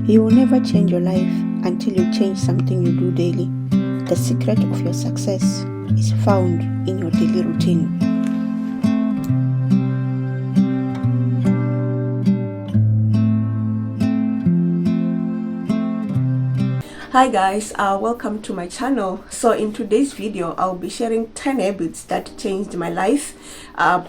You will never change your life until you change something you do daily. The secret of your success is found in your daily routine. Hi guys, welcome to my channel. So in today's video, I'll be sharing 10 habits that changed my life,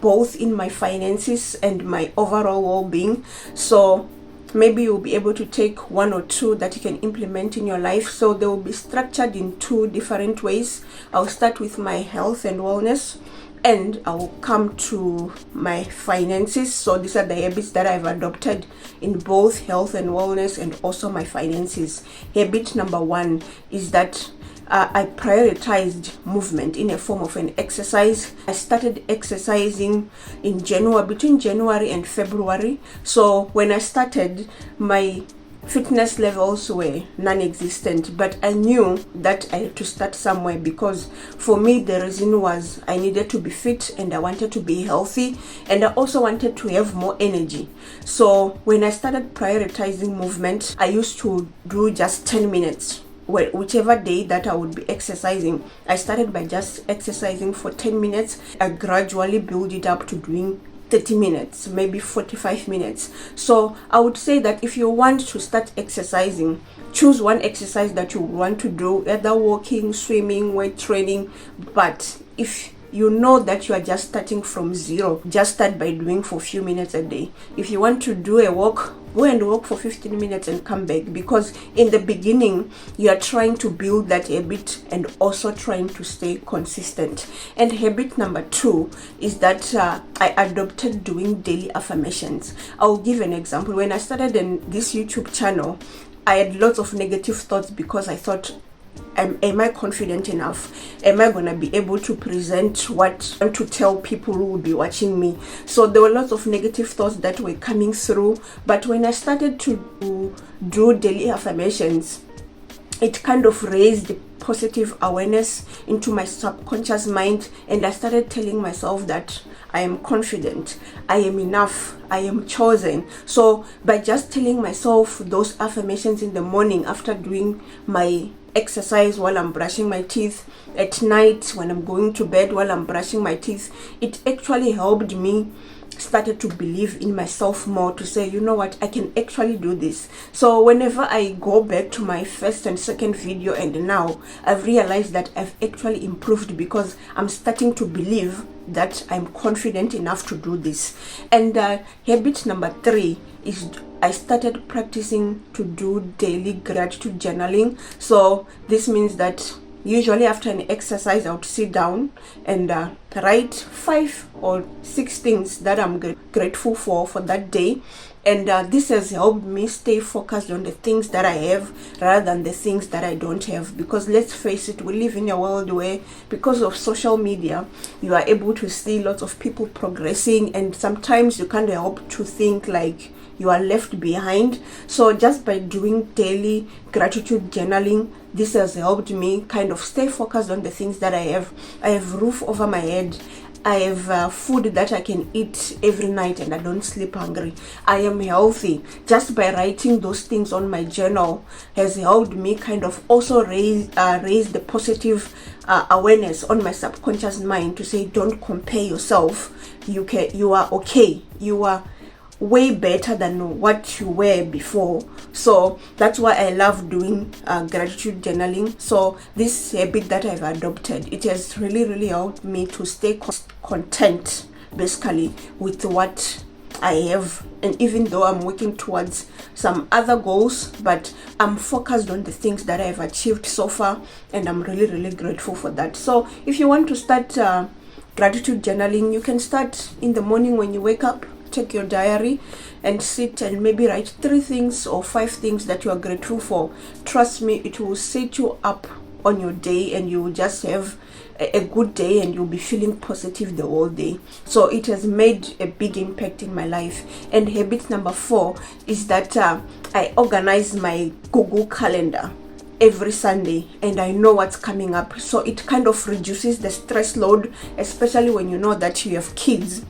both in my finances and my overall well-being. So maybe you'll be able to take one or two that you can implement in your life. So they will be structured in two different ways. I'll start with my health and wellness, and I will come to my finances. So these are the habits that I've adopted in both health and wellness and also my finances. Habit number one is that I prioritized movement in a form of an exercise. I started exercising in between January and February. So when I started, my fitness levels were non-existent, but I knew that I had to start somewhere, because for me the reason was I needed to be fit and I wanted to be healthy, and I also wanted to have more energy. So when I started prioritizing movement, I used to do just 10 minutes. Whichever day that I would be exercising, I started by just exercising for 10 minutes. I gradually build it up to doing 30 minutes, maybe 45 minutes. So I would say that if you want to start exercising, choose one exercise that you want to do, either walking, swimming, weight training. But if you know that you are just starting from zero, just start by doing for a few minutes a day. If you want to do a walk, go and walk for 15 minutes and come back, because in the beginning you are trying to build that habit and also trying to stay consistent. And habit number two is that I adopted doing daily affirmations. I'll give an example. When I started in this YouTube channel, I had lots of negative thoughts, because I thought, am I confident enough? Am I going to be able to present what I want to tell people who will be watching me? So there were lots of negative thoughts that were coming through. But when I started to do daily affirmations, it kind of raised positive awareness into my subconscious mind, and I started telling myself that I am confident, I am enough, I am chosen. So by just telling myself those affirmations in the morning after doing my exercise, while I'm brushing my teeth, at night when I'm going to bed, while I'm brushing my teeth, it actually helped me started to believe in myself more, to say, you know what, I can actually do this. So whenever I go back to my first and second video, and now I've realized that I've actually improved, because I'm starting to believe that I'm confident enough to do this. And habit number three is I started practicing to do daily gratitude journaling. So this means that usually after an exercise, I would sit down and write 5 or 6 things that I'm grateful for that day. And this has helped me stay focused on the things that I have rather than the things that I don't have. Because let's face it, we live in a world where, because of social media, you are able to see lots of people progressing, and sometimes you can't help to think like you are left behind. So just by doing daily gratitude journaling, this has helped me kind of stay focused on the things that I have. I have roof over my head. I have food that I can eat every night, and I don't sleep hungry. I am healthy. Just by writing those things on my journal has helped me kind of also raise the positive awareness on my subconscious mind, to say, don't compare yourself. You are okay. You are way better than what you were before. So that's why I love doing gratitude journaling. So this habit that I've adopted, it has really helped me to stay content, basically, with what I have. And even though I'm working towards some other goals, but I'm focused on the things that I've achieved so far, and I'm really grateful for that. So if you want to start gratitude journaling, you can start in the morning when you wake up. Take your diary and sit and maybe write 3 things or 5 things that you are grateful for. Trust me, it will set you up on your day, and you will just have a good day, and you'll be feeling positive the whole day. So it has made a big impact in my life. And habit number 4 is that I organize my Google calendar every Sunday, and I know what's coming up. So it kind of reduces the stress load, especially when you know that you have kids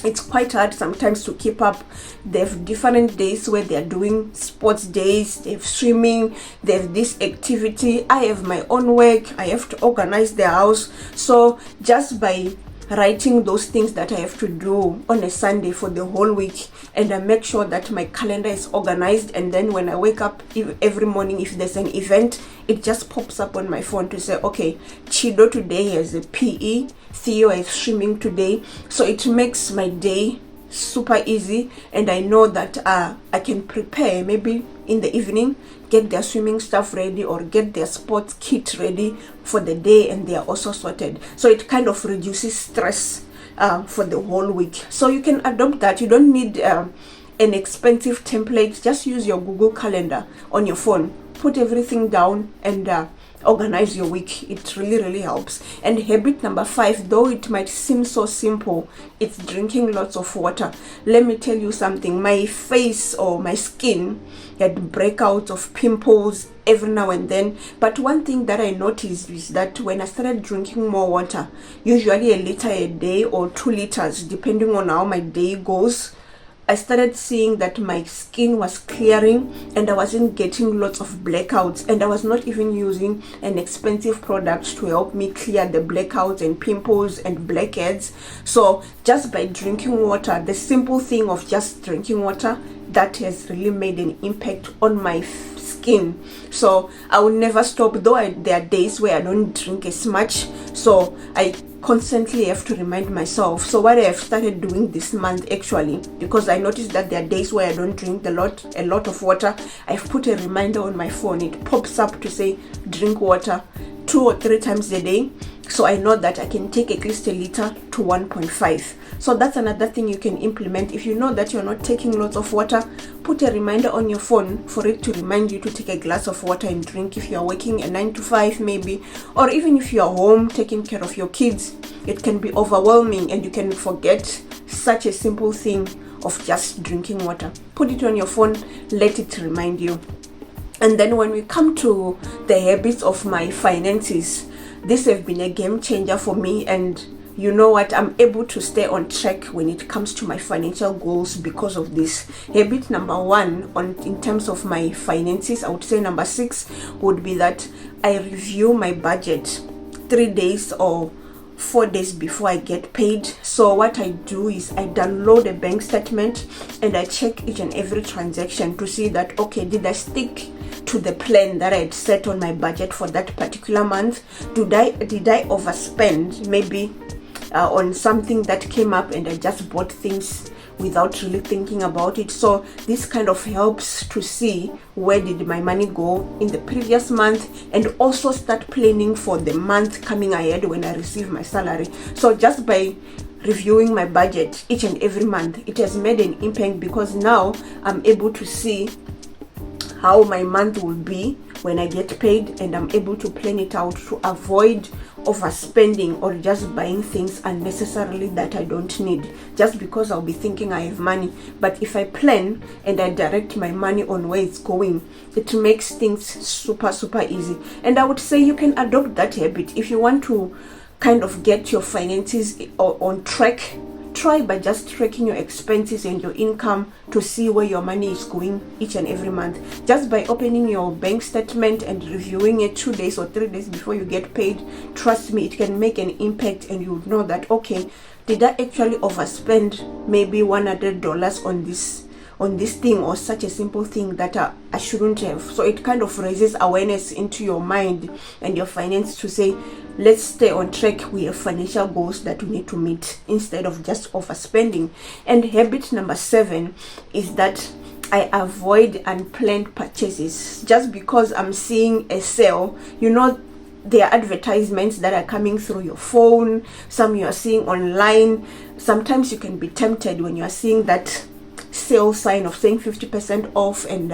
It's quite hard sometimes to keep up. They have different days where they are doing sports days, they have swimming, they have this activity. I have my own work, I have to organize the house. So just by writing those things that I have to do on a Sunday for the whole week, and I make sure that my calendar is organized, and then when I wake up every morning, if there's an event, it just pops up on my phone to say, okay, Chido today has a PE, Theo is swimming today. So it makes my day super easy, and I know that I can prepare maybe in the evening, get their swimming stuff ready or get their sports kit ready for the day, and they are also sorted. So it kind of reduces stress for the whole week. So you can adopt that. You don't need an expensive template. Just use your Google Calendar on your phone, put everything down, and organize your week. It really helps. And habit number 5, though it might seem so simple, it's drinking lots of water. Let me tell you something. My face or my skin had breakouts of pimples every now and then, but one thing that I noticed is that when I started drinking more water, usually a liter a day or 2 liters depending on how my day goes, I started seeing that my skin was clearing, and I wasn't getting lots of blackouts, and I was not even using an expensive product to help me clear the blackouts and pimples and blackheads. So just by drinking water, the simple thing of just drinking water, that has really made an impact on my skin. So I will never stop, though there are days where I don't drink as much, so I constantly have to remind myself. So what I have started doing this month, actually, because I noticed that there are days where I don't drink a lot of water, I've put a reminder on my phone. It pops up to say drink water 2 or 3 times a day, so I know that I can take at least a liter to 1.5. So that's another thing you can implement. If you know that you're not taking lots of water, put a reminder on your phone for it to remind you to take a glass of water and drink. If you're working a 9 to 5 maybe, or even if you're home taking care of your kids, it can be overwhelming and you can forget such a simple thing of just drinking water. Put it on your phone, let it remind you. And then when we come to the habits of my finances, this have been a game changer for me, and you know what, I'm able to stay on track when it comes to my financial goals because of this. Habit number 1 in terms of my finances, I would say number 6 would be that I review my budget 3 days or 4 days before I get paid. So what I do is I download a bank statement and I check each and every transaction to see that, okay, did I stick to the plan that I had set on my budget for that particular month? Did I overspend maybe on something that came up and I just bought things without really thinking about it? So this kind of helps to see where did my money go in the previous month, and also start planning for the month coming ahead when I receive my salary. So just by reviewing my budget each and every month, it has made an impact, because now I'm able to see how my month will be when I get paid, and I'm able to plan it out to avoid overspending or just buying things unnecessarily that I don't need, just because I'll be thinking I have money. But if I plan and I direct my money on where it's going, it makes things super easy. And I would say you can adopt that habit if you want to kind of get your finances on track. Try by just tracking your expenses and your income to see where your money is going each and every month. Just by opening your bank statement and reviewing it 2 days or 3 days before you get paid, trust me, it can make an impact, and you know that, okay, did I actually overspend maybe $100 on this thing, or such a simple thing that I shouldn't have. So it kind of raises awareness into your mind and your finance to say, let's stay on track. We have financial goals that we need to meet, instead of just overspending. And habit number 7 is that I avoid unplanned purchases. Just because I'm seeing a sale, you know, there are advertisements that are coming through your phone, some you are seeing online. Sometimes you can be tempted when you are seeing that sale sign of saying 50% off and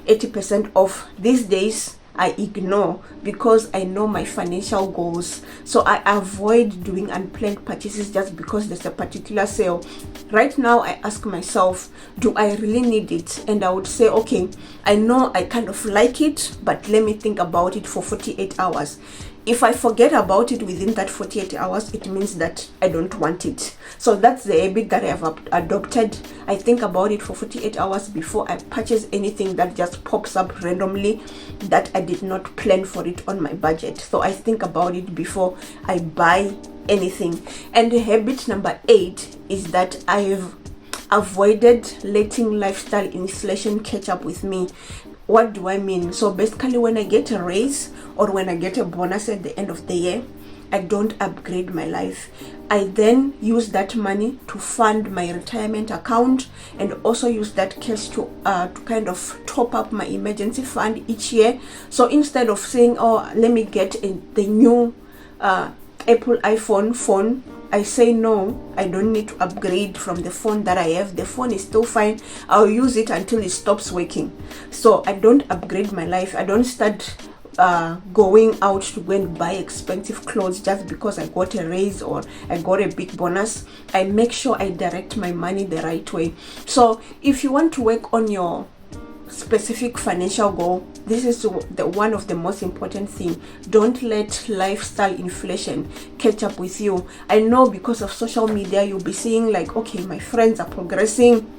80% off. These days I ignore, because I know my financial goals. So I avoid doing unplanned purchases just because there's a particular sale. Right now I ask myself, do I really need it? And I would say, okay, I know I kind of like it, but let me think about it for 48 hours. if I forget about it within that 48 hours, it means that I don't want it. So that's the habit that I have adopted. I think about it for 48 hours before I purchase anything that just pops up randomly that I did not plan for it on my budget. So I think about it before I buy anything. And habit number 8 is that I have avoided letting lifestyle inflation catch up with me. What do I mean? So basically, when I get a raise or when I get a bonus at the end of the year, I don't upgrade my life. I then use that money to fund my retirement account and also use that cash to kind of top up my emergency fund each year. So instead of saying, oh, let me get the new Apple iPhone phone, I say no, I don't need to upgrade from the phone that I have. The phone is still fine. I'll use it until it stops working. So I don't upgrade my life. I don't start going out to go and buy expensive clothes just because I got a raise or I got a big bonus. I make sure I direct my money the right way. So if you want to work on your specific financial goal, this is the one of the most important thing. Don't let lifestyle inflation catch up with you. I know because of social media you'll be seeing like, okay, my friends are progressing,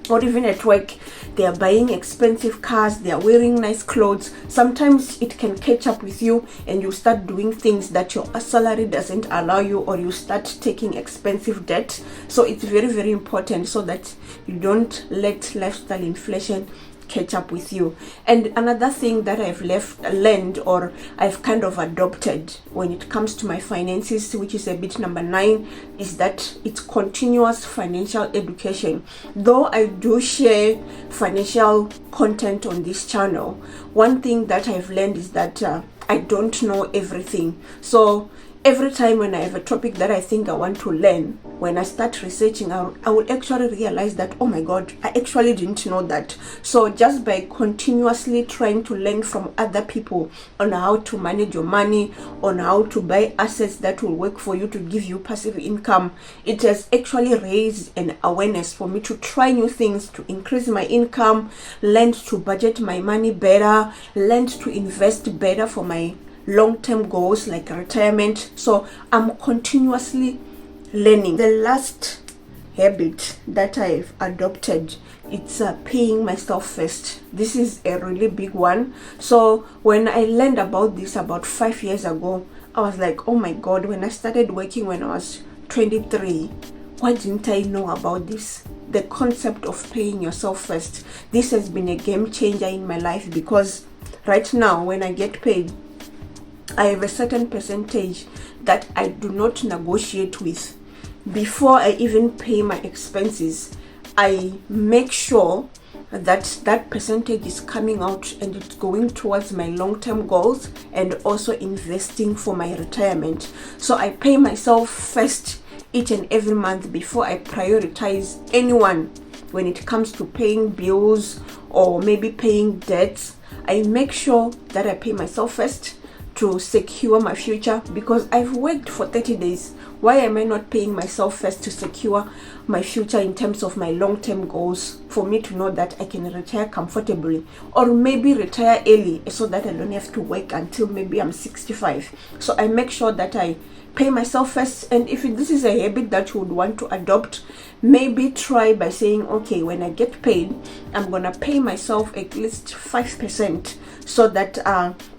or even at work they are buying expensive cars, they are wearing nice clothes. Sometimes it can catch up with you and you start doing things that your salary doesn't allow you, or you start taking expensive debt. So it's very, very important so that you don't let lifestyle inflation catch up with you. And another thing that I've learned or I've kind of adopted when it comes to my finances, which is habit number 9, is that it's continuous financial education. Though I do share financial content on this channel, one thing that I've learned is that I don't know everything. So every time when I have a topic that I think I want to learn, when I start researching, I will actually realize that, oh my God, I actually didn't know that. So just by continuously trying to learn from other people on how to manage your money, on how to buy assets that will work for you to give you passive income, it has actually raised an awareness for me to try new things, to increase my income, learn to budget my money better, learn to invest better for my long-term goals like retirement. So I'm continuously learning. The last habit that I've adopted, it's paying myself first. This is a really big one. So when I learned about this about 5 years ago, I was like, oh my God, when I started working when I was 23, why didn't I know about this? The concept of paying yourself first. This has been a game changer in my life, because right now when I get paid, I have a certain percentage that I do not negotiate with. Before I even pay my expenses, I make sure that that percentage is coming out and it's going towards my long-term goals and also investing for my retirement. So I pay myself first each and every month before I prioritize anyone when it comes to paying bills or maybe paying debts. I make sure that I pay myself first to secure my future, because I've worked for 30 days. Why am I not paying myself first to secure my future in terms of my long-term goals, for me to know that I can retire comfortably, or maybe retire early so that I don't have to work until maybe I'm 65. So I make sure that I pay myself first. And if this is a habit that you would want to adopt, maybe try by saying, okay, when I get paid, I'm gonna pay myself at least 5% so that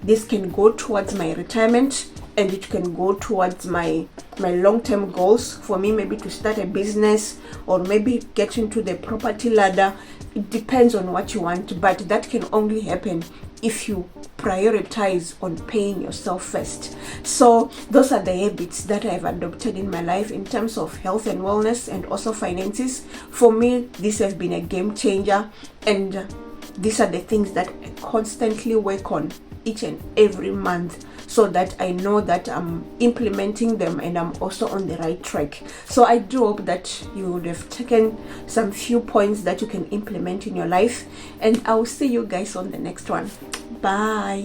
this can go towards my retirement and it can go towards my long-term goals. For me, maybe to start a business or maybe get into the property ladder. It depends on what you want, but that can only happen if you prioritize on paying yourself first. So those are the habits that I've adopted in my life in terms of health and wellness and also finances. For me, this has been a game changer, and these are the things that I constantly work on each and every month, so that I know that I'm implementing them and I'm also on the right track. So I do hope that you would have taken some few points that you can implement in your life, and I'll see you guys on the next one. Bye.